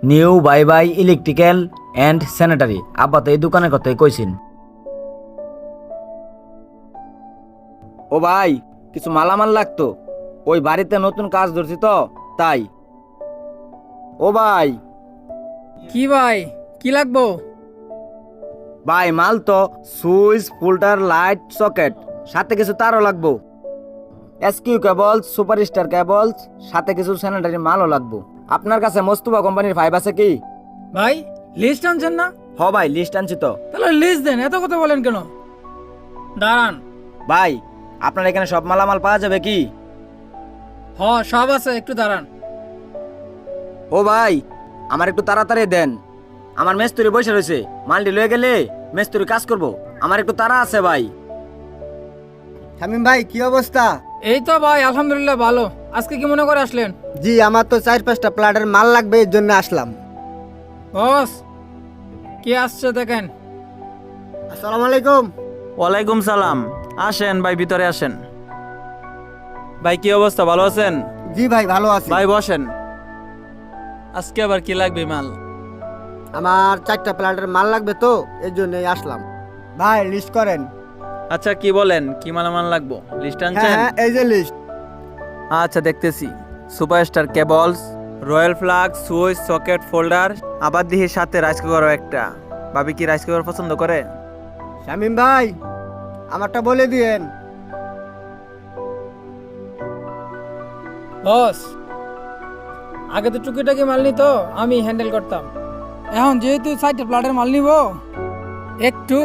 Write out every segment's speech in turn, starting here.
New bye bye electrical and sanitary. আব্বা তো এই দোকানের কথাই কইছেন। ও ভাই, কিছু মালামাল লাগতো, ওই বাড়িতে নতুন কাজ ধরছি তো তাই। ও ভাই। কি ভাই, কি লাগবো? ভাই মাল তো সুইচ, ফিল্টার, লাইট, সকেট, সাথে কিছু তারও লাগবো। এসকিউ কেবলস, সুপারস্টার কেবলস, সাথে কিছু স্যানিটারি মালও লাগবো। আপনার কাছে মোস্তফা কোম্পানির পাইপ আছে কি? ভাই লিস্ট আনছেন না? হ ভাই, লিস্ট আনছি তো। তাহলে লিস্ট দেন, এত কথা বলেন কেন? দাঁড়ান। ভাই আপনার এখানে সব মালামাল পাওয়া যাবে কি? হ, সব আছে, একটু দাঁড়ান। ও ভাই, আমার একটু তাড়াতাড়ি দেন, আমার মেস্তুরি বসে রয়েছে, মালটি লয়ে গেলে মেস্তুরি কাজ করব, আমার একটু তাড়া আছে ভাই। শামিম ভাই, কি অবস্থা? এই তো ভাই, আলহামদুলিল্লাহ ভালো। আজকে কি মনে করে আসলেন? জি, আমার তো 4-5টা প্লাটের মাল লাগবে, এর জন্য আসলাম। বস, কে আসছে দেখেন। আসসালামু আলাইকুম। ওয়ালাইকুম সালাম। আসেন ভাই, ভিতরে আসেন। ভাই কি অবস্থা, ভালো আছেন? জি ভাই, ভালো আছি। ভাই বসেন। আজকে আবার কি লাগবে মাল? আমার 4টা প্লাটের মাল লাগবে তো, এর জন্যই আসলাম। ভাই লিস্ট করেন। আচ্ছা কি বলেন, কি মালামাল লাগবো? লিস্ট হ্যাঁ আনছেন? হ্যাঁ, এই যে লিস্ট। আচ্ছা দেখতেছি। Superstar cables, royal flag, switch, socket, folder, আবার দিহি সাথে রাইস কুকারও একটা। ভাবি কি রাইস কুকার পছন্দ করে? শামিম ভাই, আমারটা বলে দিয়েন। বস, আগে তো টুকিটাকি মাল নিত, আমি হ্যান্ডেল করতাম। এখন যেহেতু সাইডে প্লাটের মাল নিব, একটু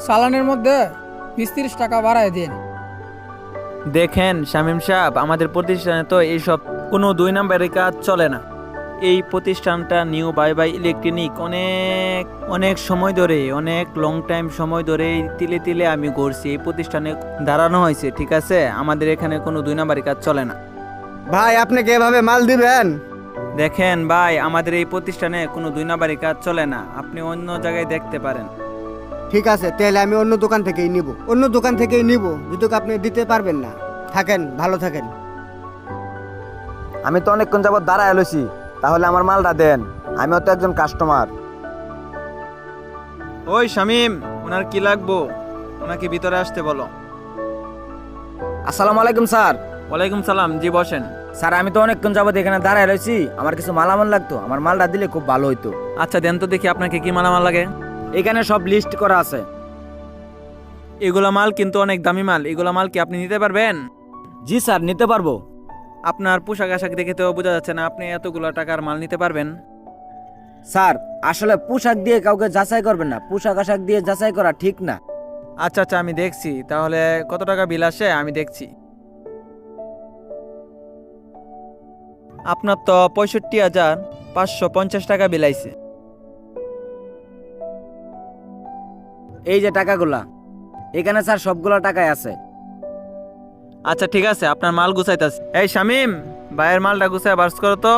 সালানের মধ্যে 20-30 টাকা বাড়ায় দিন। দেখেন শামীম সাহেব, আমাদের প্রতিষ্ঠানে তো এইসব কোনো 2 নম্বরের কাজ চলে না। এই প্রতিষ্ঠানটা নিউ বাই বাই ইলেকট্রনিক অনেক অনেক সময় ধরে, অনেক লং টাইম সময় ধরে তিলে তিলে আমি করছি, এই প্রতিষ্ঠানে দাঁড়ানো হয়েছে, ঠিক আছে? আমাদের এখানে কোনো 2 নম্বরের কাজ চলে না। ভাই আপনি কি এভাবে মাল দিবেন? দেখেন ভাই, আমাদের এই প্রতিষ্ঠানে কোনো 2 নম্বরের কাজ চলে না, আপনি অন্য জায়গায় দেখতে পারেন। ঠিক আছে, তাহলে আমি অন্য দোকান থেকেই নিব, অন্য দোকান থেকেই নিব, যেটুকু আপনি দিতে পারবেন না। থাকেন, ভালো থাকেন। আমি তো অনেকক্ষণ যাবত দাঁড়ায় লইছি, তাহলে আমার মালটা দেন, আমিও তো একজন কাস্টমার। ওই শামীম, ওনার কি লাগবো? ওনাকে ভিতরে আসতে বলো। আসসালামু আলাইকুম স্যার। ওয়ালাইকুম সালাম, জি বসেন। স্যার আমি তো অনেকক্ষণ যাবত এখানে দাঁড়ায় রয়েছি, আমার কিছু মালামাল লাগতো, আমার মালটা দিলে খুব ভালো হইতো। আচ্ছা দেন তো দেখি আপনাকে কি মালামাল লাগে। এখানে সব লিস্ট করা আছে। এগুলা মাল কিন্তু অনেক দামি মাল, এগুলা মাল কি আপনি নিতে পারবেন? জি স্যার, নিতে পারবো। আপনার পোশাক আশাক দেখে তো বোঝা যাচ্ছে না আপনি এতগুলো টাকার মাল নিতে পারবেন। স্যার আসলে পোশাক দিয়ে কাউকে যাচাই করবেন না, পোশাক আশাক দিয়ে যাচাই করা ঠিক না। আচ্ছা আচ্ছা, আমি দেখছি, তাহলে কত টাকা বিল আসে আমি দেখছি। আপনার তো 65,550 টাকা বিল আইছে। এই যে টাকাগুলা, এখানে স্যার সবগুলা টাকাই আছে। আচ্ছা ঠিক আছে, আপনার মাল গুছাইতেছে। এই শামীম, ভাইয়ের মালটা গুছাই বার্স করো তো।